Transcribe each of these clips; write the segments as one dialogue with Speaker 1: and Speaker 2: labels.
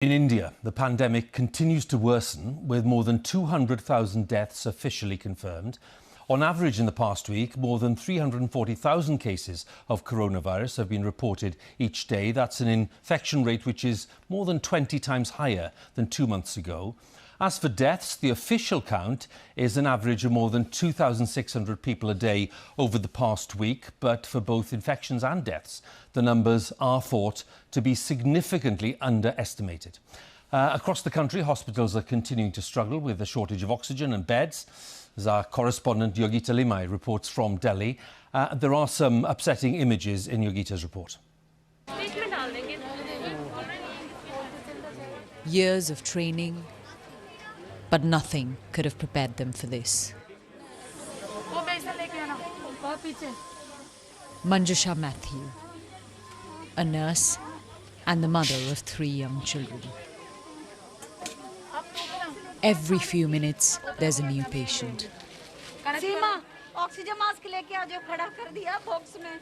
Speaker 1: In India, the pandemic continues to worsen, with more than 200,000 deaths officially confirmed. On average in the past week, more than 340,000 cases of coronavirus have been reported each day. That's an infection rate which is more than 20 times higher than 2 months ago. As for deaths, the official count is an average of more than 2,600 people a day over the past week. But for both infections and deaths, the numbers are thought to be significantly underestimated. Across the country, hospitals are continuing to struggle with a shortage of oxygen and beds. As our correspondent Yogita Limai reports from Delhi, there are some upsetting images in Yogita's report.
Speaker 2: Years of training, but nothing could have prepared them for this. Manjusha Matthew, a nurse and the mother of 3 young children. Every few minutes, there's a new patient.
Speaker 3: Seema, oxygen mask लेके आ जाओ, खड़ा कर दिया box में।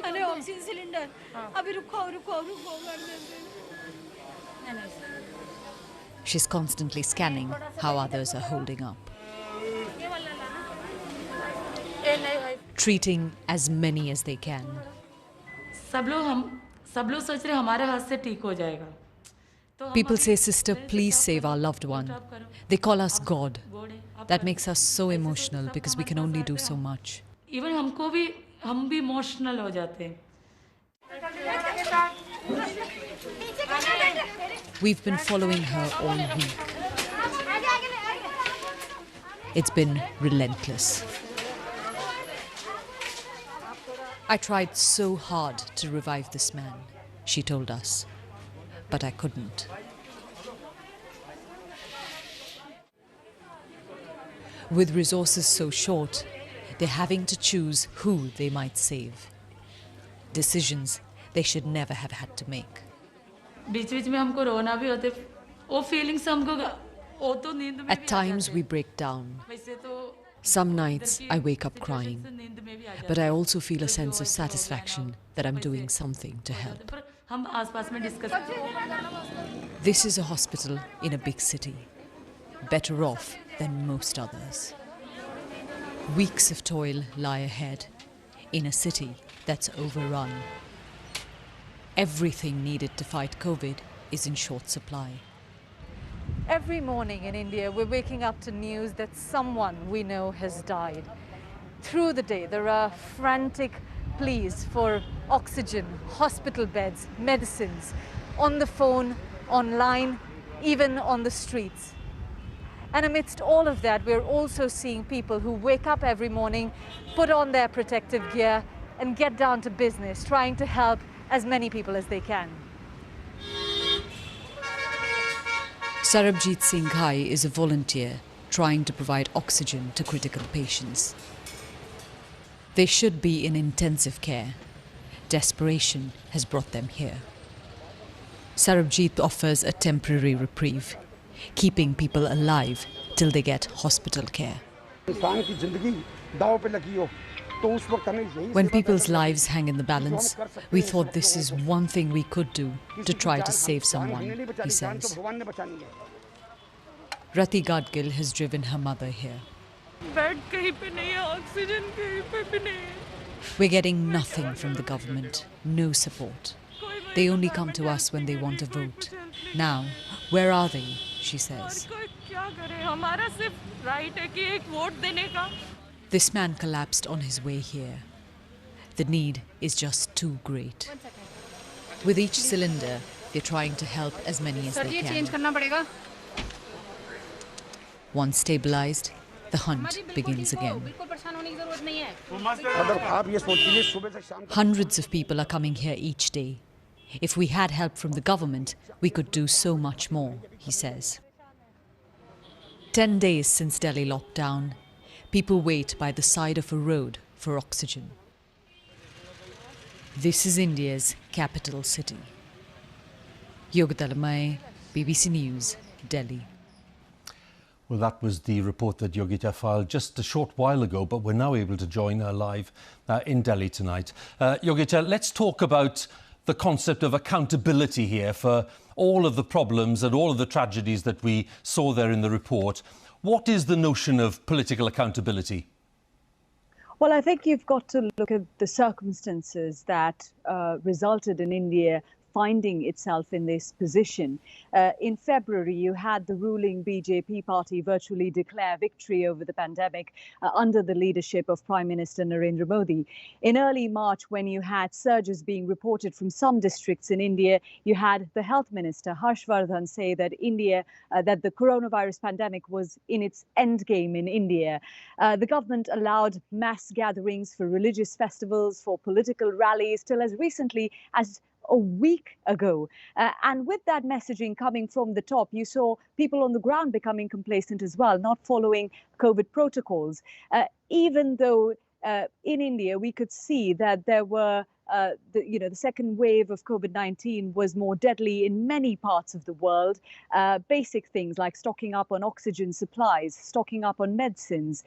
Speaker 3: अरे oxygen cylinder, अभी रुको।
Speaker 2: She's constantly scanning how others are holding up. Treating as many as they can. People say, "Sister, please save our loved one." They call us God. That makes us so emotional because we can only do so much.
Speaker 4: Even हम भी emotional हो जाते हैं.
Speaker 2: We've been following her all week. It's been relentless. I tried so hard to revive this man, she told us, but I couldn't. With resources so short, they're having to choose who they might save. Decisions they should never have had to make. At times we break down. Some nights I wake up crying, but I also feel a sense of satisfaction that I'm doing something to help. This is a hospital in a big city, better off than most others. Weeks of toil lie ahead in a city that's overrun. Everything needed to fight COVID is in short supply.
Speaker 5: Every morning in India, we're waking up to news that someone we know has died. Through the day, there are frantic pleas for oxygen, hospital beds, medicines, on the phone, online, even on the streets. And amidst all of that, we're also seeing people who wake up every morning, put on their protective gear, and get down to business, trying to help as many people as they can.
Speaker 2: Sarabjit Singh Ghai is a volunteer trying to provide oxygen to critical patients. They should be in intensive care. Desperation has brought them here. Sarabjit offers a temporary reprieve, keeping people alive till they get hospital care. When people's lives hang in the balance, we thought this is one thing we could do to try to save someone, he says. Rati Gadgil has driven her mother here. We're getting nothing from the government, no support. They only come to us when they want a vote. Now, where are they, she says. This man collapsed on his way here. The need is just too great. With each cylinder, they're trying to help as many as they can. Once stabilized, the hunt begins again. Hundreds of people are coming here each day. If we had help from the government, we could do so much more, he says. 10 days since Delhi lockdown, people wait by the side of a road for oxygen. This is India's capital city. Yogita Limai, BBC News, Delhi.
Speaker 1: Well, that was the report that Yogita filed just a short while ago, but we're now able to join her live in Delhi tonight. Yogita, let's talk about the concept of accountability here for all of the problems and all of the tragedies that we saw there in the report. What is the notion of political accountability?
Speaker 6: Well, I think you've got to look at the circumstances that resulted in India finding itself in this position. In February, you had the ruling BJP party virtually declare victory over the pandemic under the leadership of Prime Minister Narendra Modi. In early March, when you had surges being reported from some districts in India, you had the health minister Harshvardhan say that that the coronavirus pandemic was in its end game in India. The government allowed mass gatherings for religious festivals, for political rallies, till as recently as a week ago. And with that messaging coming from the top, you saw people on the ground becoming complacent as well, not following COVID protocols. Even though in India, we could see that there were the second wave of COVID-19 was more deadly in many parts of the world. Basic things like stocking up on oxygen supplies, stocking up on medicines,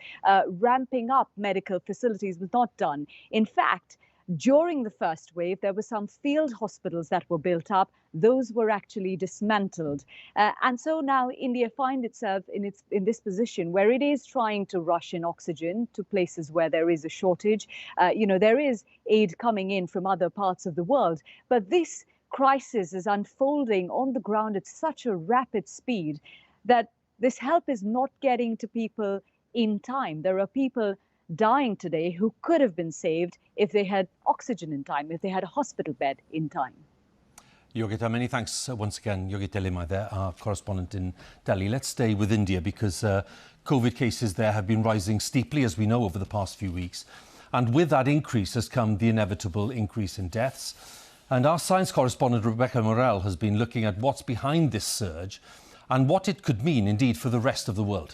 Speaker 6: ramping up medical facilities was not done. In fact, during the first wave, there were some field hospitals that were built up. Those were actually dismantled. And so now India finds itself in this position where it is trying to rush in oxygen to places where there is a shortage. There is aid coming in from other parts of the world. But this crisis is unfolding on the ground at such a rapid speed that this help is not getting to people in time. There are people dying today who could have been saved if they had oxygen in time, if they had a hospital bed in time.
Speaker 1: Yogita, many thanks once again. Yogita Limai there, our correspondent in Delhi. Let's stay with India because COVID cases there have been rising steeply, as we know, over the past few weeks. And with that increase has come the inevitable increase in deaths. And our science correspondent, Rebecca Morel, has been looking at what's behind this surge and what it could mean, indeed, for the rest of the world.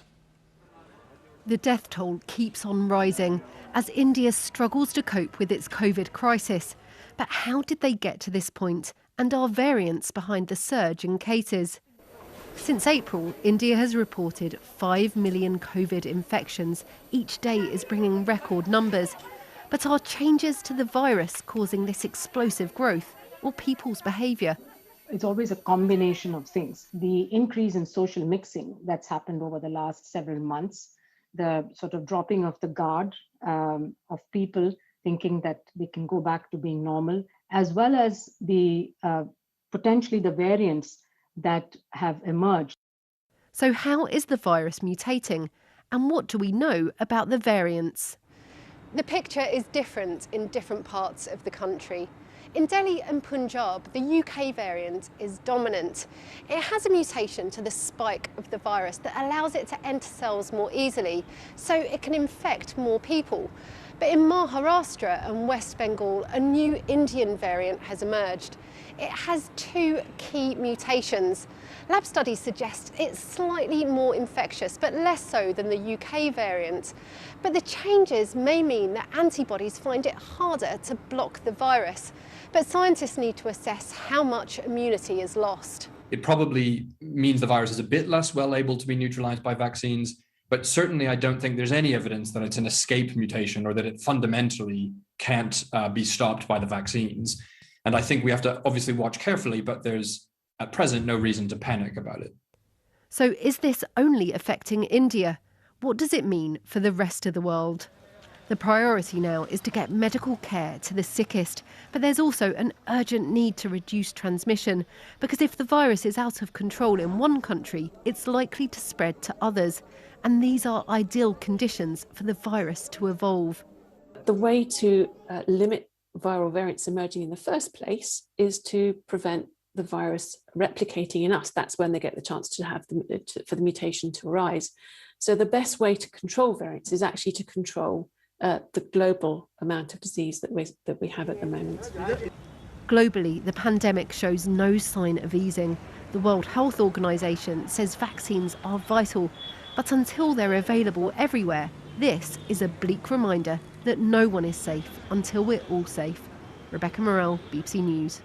Speaker 7: The death toll keeps on rising as India struggles to cope with its COVID crisis. But how did they get to this point? And are variants behind the surge in cases? Since April, India has reported 5 million COVID infections. Each day is bringing record numbers. But are changes to the virus causing this explosive growth or people's behaviour?
Speaker 8: It's always a combination of things. The increase in social mixing that's happened over the last several months, the sort of dropping of the guard of people thinking that they can go back to being normal, as well as the potentially the variants that have emerged.
Speaker 7: So how is the virus mutating? And what do we know about the variants?
Speaker 9: The picture is different in different parts of the country. In Delhi and Punjab, the UK variant is dominant. It has a mutation to the spike of the virus that allows it to enter cells more easily, so it can infect more people. But in Maharashtra and West Bengal, a new Indian variant has emerged. It has two key mutations. Lab studies suggest it's slightly more infectious, but less so than the UK variant. But the changes may mean that antibodies find it harder to block the virus. But scientists need to assess how much immunity is lost.
Speaker 10: It probably means the virus is a bit less well able to be neutralized by vaccines, but certainly I don't think there's any evidence that it's an escape mutation or that it fundamentally can't be stopped by the vaccines. And I think we have to obviously watch carefully, but there's at present no reason to panic about it.
Speaker 7: So is this only affecting India? What does it mean for the rest of the world? The priority now is to get medical care to the sickest, but there's also an urgent need to reduce transmission, because if the virus is out of control in one country, it's likely to spread to others. And these are ideal conditions for the virus to evolve.
Speaker 11: The way to limit viral variants emerging in the first place is to prevent the virus replicating in us. That's when they get the chance to have for the mutation to arise. So the best way to control variants is actually to control the global amount of disease that we have at the moment.
Speaker 7: Globally, the pandemic shows no sign of easing. The World Health Organization says vaccines are vital, but until they're available everywhere, this is a bleak reminder that no one is safe until we're all safe. Rebecca Morel, BBC News.